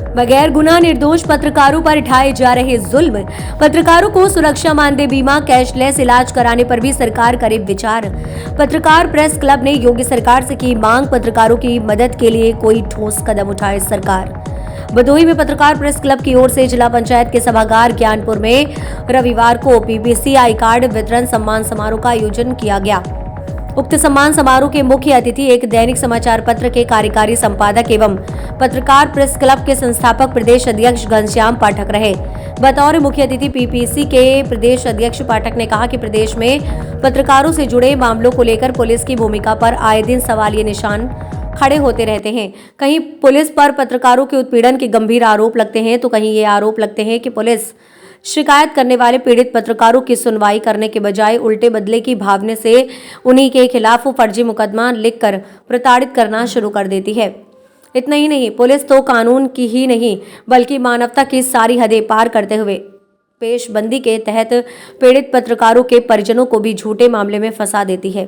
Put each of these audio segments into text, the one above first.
बगैर गुनाह निर्दोष पत्रकारों पर उठाए जा रहे जुल्म, पत्रकारों को सुरक्षा मानदेय बीमा, कैशलेस इलाज कराने पर भी सरकार करे विचार। पत्रकार प्रेस क्लब ने योगी सरकार से की मांग, पत्रकारों की मदद के लिए कोई ठोस कदम उठाए सरकार। भदोही में पत्रकार प्रेस क्लब की ओर से जिला पंचायत के सभागार ज्ञानपुर में रविवार को पीबीसी आई कार्ड वितरण सम्मान समारोह का आयोजन किया गया। उक्त सम्मान समारोह के मुख्य अतिथि एक दैनिक समाचार पत्र के कार्यकारी संपादक एवं पत्रकार प्रेस क्लब के संस्थापक प्रदेश अध्यक्ष घनश्याम पाठक रहे। बतौर मुख्य अतिथि पीपीसी के प्रदेश अध्यक्ष पाठक ने कहा कि प्रदेश में पत्रकारों से जुड़े मामलों को लेकर पुलिस की भूमिका पर आए दिन सवालिया निशान खड़े होते रहते हैं। कहीं पुलिस पर पत्रकारों के उत्पीड़न के गंभीर आरोप लगते हैं तो कहीं ये आरोप लगते हैं कि पुलिस शिकायत करने वाले पीड़ित पत्रकारों की सुनवाई करने के बजाय उल्टे बदले की भावना से उन्हीं के खिलाफ फर्जी मुकदमा लिखकर प्रताड़ित करना शुरू कर देती है। इतना ही नहीं, पुलिस तो कानून की ही नहीं बल्कि मानवता की सारी हदें पार करते हुए पेशबंदी के तहत पीड़ित पत्रकारों के परिजनों को भी झूठे मामले में फंसा देती है।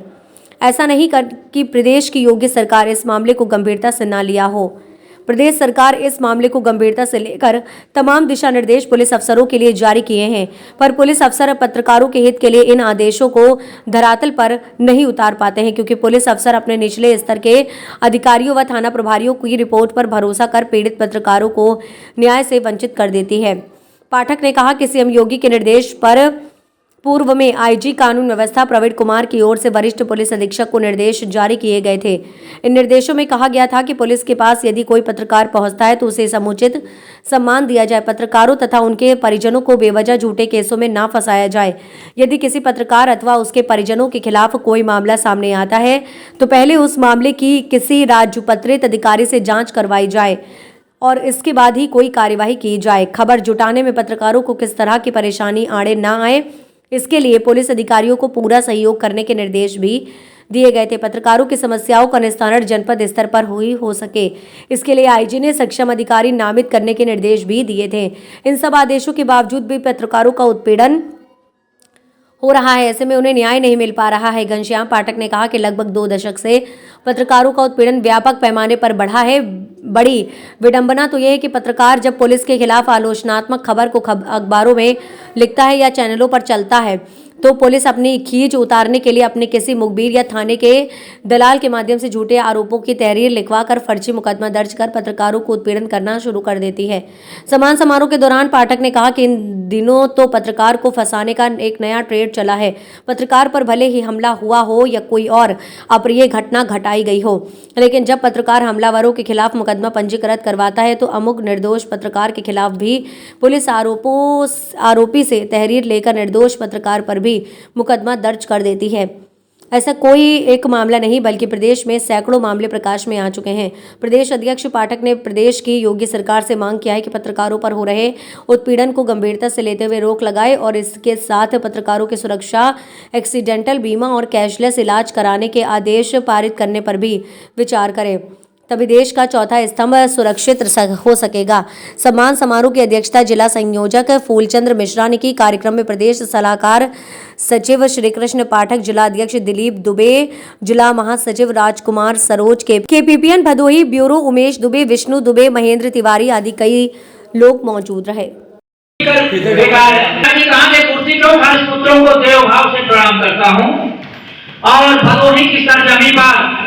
ऐसा नहीं कर कि प्रदेश की योगी सरकार इस मामले को गंभीरता से न लिया हो। प्रदेश सरकार इस मामले को गंभीरता से लेकर तमाम दिशा निर्देश पुलिस अफसरों के लिए जारी किए हैं, पर पुलिस अफसर पत्रकारों के हित के लिए इन आदेशों को धरातल पर नहीं उतार पाते हैं, क्योंकि पुलिस अफसर अपने निचले स्तर के अधिकारियों व थाना प्रभारियों की रिपोर्ट पर भरोसा कर पीड़ित पत्रकारों को न्याय से वंचित कर देती है। पाठक ने कहा कि सीएम योगी के निर्देश पर पूर्व में आईजी कानून व्यवस्था प्रवीण कुमार की ओर से वरिष्ठ पुलिस अधीक्षक को निर्देश जारी किए गए थे। इन निर्देशों में कहा गया था कि पुलिस के पास यदि कोई पत्रकार पहुंचता है तो उसे समुचित सम्मान दिया जाए, पत्रकारों तथा उनके परिजनों को बेवजह झूठे केसों में ना फंसाया जाए। यदि किसी पत्रकार अथवा उसके परिजनों के खिलाफ कोई मामला सामने आता है तो पहले उस मामले की किसी राजपत्रित अधिकारी से जाँच करवाई जाए और इसके बाद ही कोई कार्यवाही की जाए। खबर जुटाने में पत्रकारों को किस तरह की परेशानी आड़े न आए, इसके लिए पुलिस अधिकारियों को पूरा सहयोग करने के निर्देश भी दिए गए थे। पत्रकारों की समस्याओं का निस्तारण जनपद स्तर पर हो सके, इसके लिए आईजी ने सक्षम अधिकारी नामित करने के निर्देश भी दिए थे। इन सब आदेशों के बावजूद भी पत्रकारों का उत्पीड़न हो रहा है, ऐसे में उन्हें न्याय नहीं मिल पा रहा है। घनश्याम पाठक ने कहा कि लगभग 2 दशक से पत्रकारों का उत्पीड़न व्यापक पैमाने पर बढ़ा है। बड़ी विडंबना तो यह है कि पत्रकार जब पुलिस के खिलाफ आलोचनात्मक खबर को अखबारों में लिखता है या चैनलों पर चलता है तो पुलिस अपनी खींच उतारने के लिए अपने किसी मुखबिर या थाने के दलाल के माध्यम से झूठे आरोपों की तहरीर लिखवाकर फर्जी मुकदमा दर्ज कर पत्रकारों को उत्पीड़न करना शुरू कर देती है। सम्मान समारोह के दौरान पाठक ने कहा कि इन दिनों तो पत्रकार को फंसाने का एक नया ट्रेड चला है। पत्रकार पर भले ही हमला हुआ हो या कोई और अप्रिय घटना घटाई गई हो, लेकिन जब पत्रकार हमलावरों के खिलाफ मुकदमा पंजीकृत करवाता है तो अमुक निर्दोष पत्रकार के खिलाफ भी पुलिस आरोपी से तहरीर लेकर निर्दोष पत्रकार पर भी मुकदमा दर्ज कर देती है। ऐसा कोई एक मामला नहीं बल्कि प्रदेश में सैकड़ों मामले प्रकाश में आ चुके हैं। प्रदेश अध्यक्ष पाठक ने प्रदेश की योगी सरकार से मांग किया है कि पत्रकारों पर हो रहे उत्पीड़न को गंभीरता से लेते हुए रोक लगाए और इसके साथ पत्रकारों की सुरक्षा, एक्सीडेंटल बीमा और कैशलेस इलाज कराने के आदेश पारित करने पर भी विचार करें, तभी देश का चौथा स्तंभ सुरक्षित हो सकेगा। सम्मान समारोह की अध्यक्षता जिला संयोजक फूलचंद्र मिश्रा ने की। कार्यक्रम में प्रदेश सलाहकार सचिव श्रीकृष्ण पाठक, जिला अध्यक्ष दिलीप दुबे, जिला महासचिव राजकुमार सरोज, केपीपीएन भदोही ब्यूरो उमेश दुबे, विष्णु दुबे, महेंद्र तिवारी आदि कई लोग मौजूद रहे। पुत्रों को देव भाव से प्रणाम करता हूँ और भदोही की सरजमी पर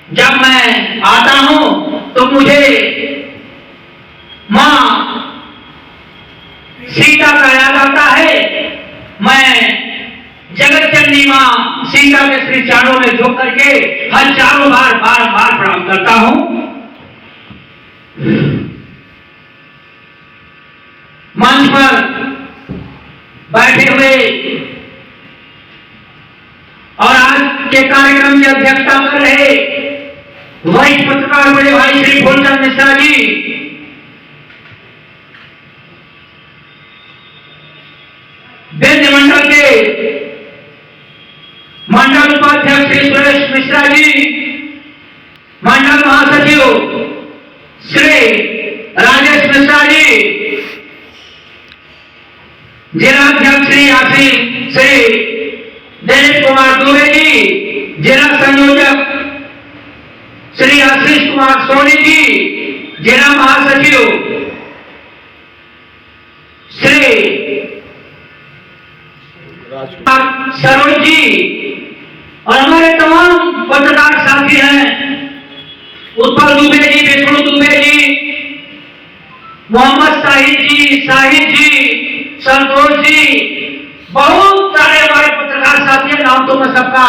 जब मैं आता हूं तो मुझे मां सीता का याद आता है। मैं जगत जननी मां सीता के श्री चरणों में झुक करके हजारों बार प्रणाम करता हूं। मंच पर बैठे हुए और आज के कार्यक्रम की अध्यक्षता कर रहे वही पत्रकार बड़े भाई श्री फूलचंद मिश्रा जी, विद्य मंडल के मंडल उपाध्यक्ष श्री सुरेश मिश्रा जी, मंडल महासचिव श्री राजेश मिश्रा जी, जिलाध्यक्ष श्री आशीष श्री दिलीप कुमार दुबे जी, जिला संयोजक श्री आशीष कुमार सोनी जी, जिला महासचिव श्री सरोज जी और हमारे तमाम पत्रकार साथी हैं, उत्पल दुबे जी, विष्णु दुबे जी, मोहम्मद शाहिद जी, संतोष जी, बहुत सारे हमारे पत्रकार साथी हैं। नाम तो मैं सबका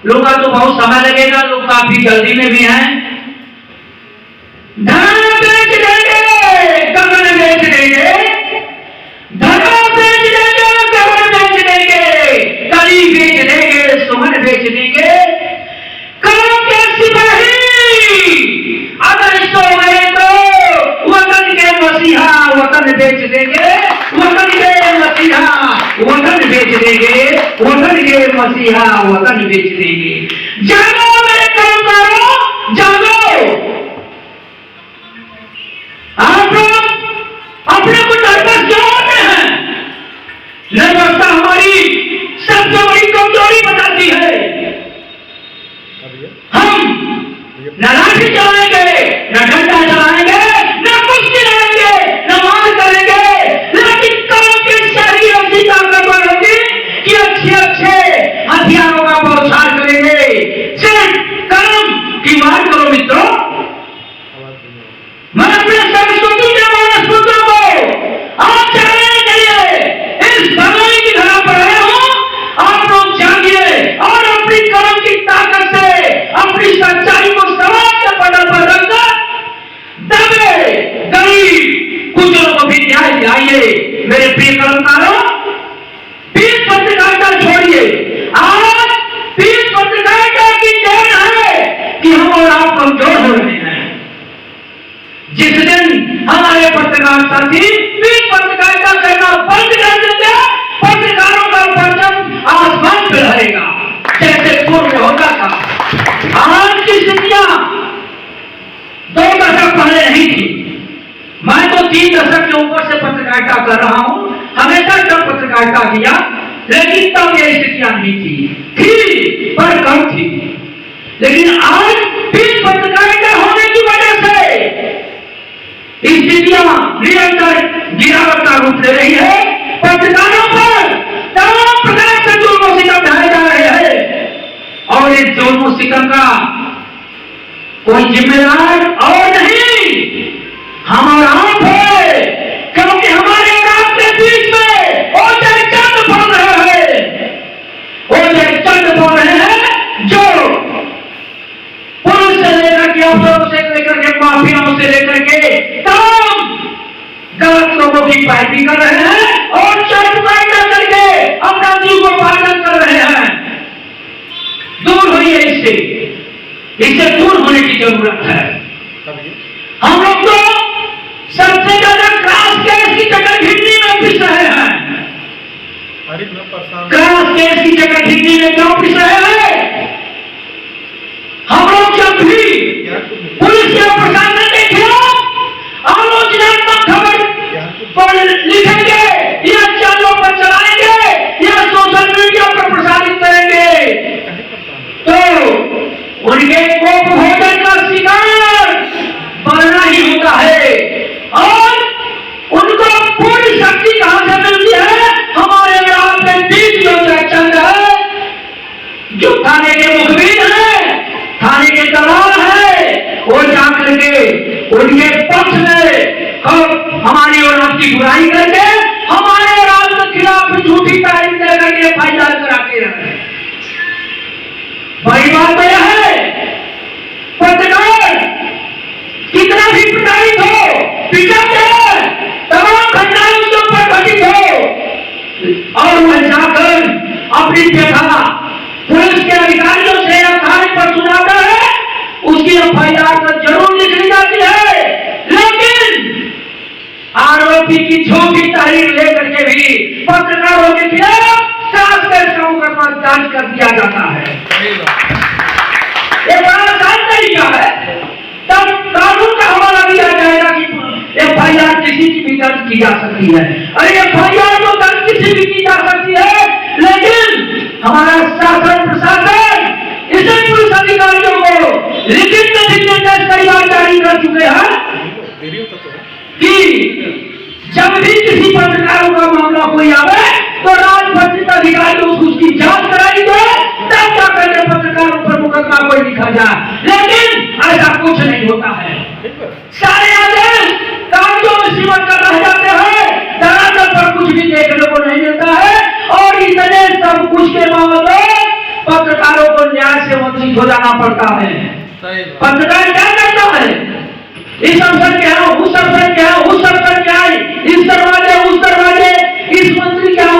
लूंगा तो बहुत समय लगेगा, लोग काफी जल्दी में भी हैं। धन बेच देंगे, गगन बेच देंगे, धन बेच देंगे, गगन बेच देंगे, कली बेच देंगे, सुमन बेच देंगे, कलम के सिपाही अगर सोए तो वतन के मसीहा वतन बेच देंगे, वतन के मसीहा वतन बेच देंगे, वतन के मसीहा वतन बेच देंगे। जागो मेरे कर्मकारों, जागो। आप लोग अपने को नर्वस क्यों होते हैं? नर्वसता हमारी सबसे बड़ी कमजोरी बताती है। हम न लाठी चलाएंगे, न डंडा चलाएंगे, न कुश्ती लड़ेंगे, न मार करेंगे, लेकिन कलम की शहरी ऐसी ताकतवर होगी कि अच्छे हथियारों का बौछार करेंगे। सिर्फ कलम की बात करो मित्रों। मैं अपने सरस्वती के मानस पुत्रों को आज चलाने के लिए इस भगवान की धरा पर आया हूं। आप लोग जागिए और अपनी कलम की ताकत से अपनी सच्चाई को समाज के पटल पर रखकर दबे गरीब कुचलों को भी न्याय दिलाइए। मेरे प्रिय कर्मकारों, पीस पत्रकारिता छोड़िए। आज पीस पत्रकारिता की देन है कि हम और आप कमजोर हो रहे हैं। जिस दिन हमारे पत्रकार साथी पीस पत्रकारिता करना बंद कर देंगे, पत्रकारों का परचम आसमान पे रहेगा जैसे पूर्व होता था। आज की स्थितियां 2 दशक पहले नहीं थी। मैं तो 3 दशक के ऊपर से पत्रकारिता कर रहा हूं, हमेशा तब पत्रकारिता किया, लेकिन तब ये स्थितियां नहीं थी पर कम थी। लेकिन आज पीस पत्रकारिता होने की वजह से स्थितियां निरंतर गिरावट का रूप ले रही है। पत्रकारों पर तमाम प्रकार से जुल्म सितम ढाए जा रहे हैं और इस जुल्म सितम का कोई जिम्मेदार और नहीं, हम और आप है। क्योंकि हमारे और आपके बीच में ओझे चंद बोल रहे हैं, ओझे चंद बोल रहे हैं जो पुलिस से लेकर के अफसरों से लेकर के माफियाओं से लेकर के तमाम गलत लोगों की पैरवी कर रहे हैं और चटपाटा करके अपना जीव को पालन कर रहे हैं। दूर होइए इससे दूर होने की जरूरत है। हम लोग तो सबसे ज्यादा क्रास केस की चक्कर-घिन्नी में पिस रहे हैं। क्रास केस की चक्कर-घिन्नी में क्यों पिस रहे हैं? हम लोग जब भी पुलिस के प्रशासन के खिलाफ आलोचनात्मक खबर पर लिखेंगे या चैनलों पर चलाएंगे या सोशल मीडिया पर प्रसारित करेंगे तो उनके कोप भोजन का शिकार बनना ही होता है। और उनको पूरी शक्ति कहां से मिलती है? हमारे आपके बीच जो चंद है, जो थाने के मुखबिर है, थाने के दलाल है, वो जाकर के उनके पक्ष में हमारी और आपकी बुराई करके हमारे और आपके खिलाफ झूठी तारीफ दे करके FIR कराते रहे। बड़ी बात तो यह है, पत्रकार कितना भी प्रताड़ित हो, पिछड़ते हैं, तमाम घटनाएं उसके ऊपर घटित हो और वह जाकर अपनी व्यथा पुलिस के अधिकारियों से या थाने पर सुनाता है, उसकी FIR तो जरूर लिखी जाती है, लेकिन आरोपी की झूठी तारीफ लेकर के भी पत्रकारों के खिलाफ क्रास केस का मुकदमा दर्ज कर दिया जाता है। ये बड़ा आसान तरीका है। तब कानून का हवाला दिया जाएगा कि FIR किसी की भी दर्ज की जा सकती है। अरे FIR तो दर्ज किसी भी की जा सकती है, लेकिन हमारा शासन प्रशासन इसे पुलिस अधिकारियों को लिखित में निर्देश कई बार जारी कर चुके हैं कि जब भी किसी पत्रकारों का मामला कोई आवे तो राजपत्रित अधिकारी उसकी जांच कराई दे, तब जाकर के पत्रकारों पर मुकदमा कोई लिखा जाए। लेकिन ऐसा कुछ नहीं होता है। सारे आदेश कागजों में सीमित कर रह जाते हैं, धरातल पर कुछ भी देखने को नहीं मिलता है। और इतने सब कुछ के बावजूद पत्रकारों को न्याय से वंचित हो जाना पड़ता है। पत्रकार क्या करता है? इस अवसर के यहाँ, उस अवसर के यहाँ, उस अवसर के यहाँ, इस दरवाजे